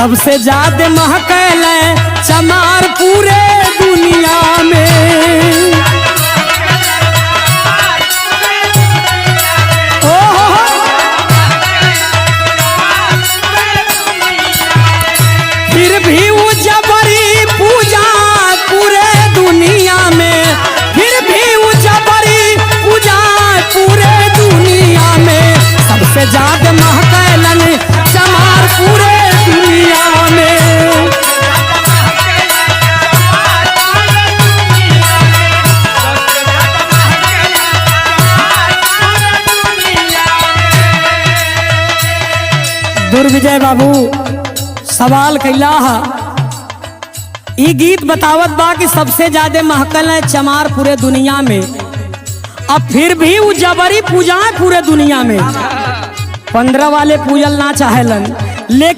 सबसे ज्यादा महकल चमार पूरे दुनिया में। फिर भी वो जबरी पूजा पूरे दुनिया में, फिर भी वो जबरी पूजा पूरे दुनिया में। सबसे ज्यादा महकलन चमार पूरे दुनिया में। दुर्विजय बाबू सवाल कैला है, ई गीत बतावत बा कि सबसे ज्यादा महकल है चमार पूरे दुनिया में, अब फिर भी वो जबरी पूजा पूरे दुनिया में। 15 वाले पूजल ना चाहेलन, लेकिन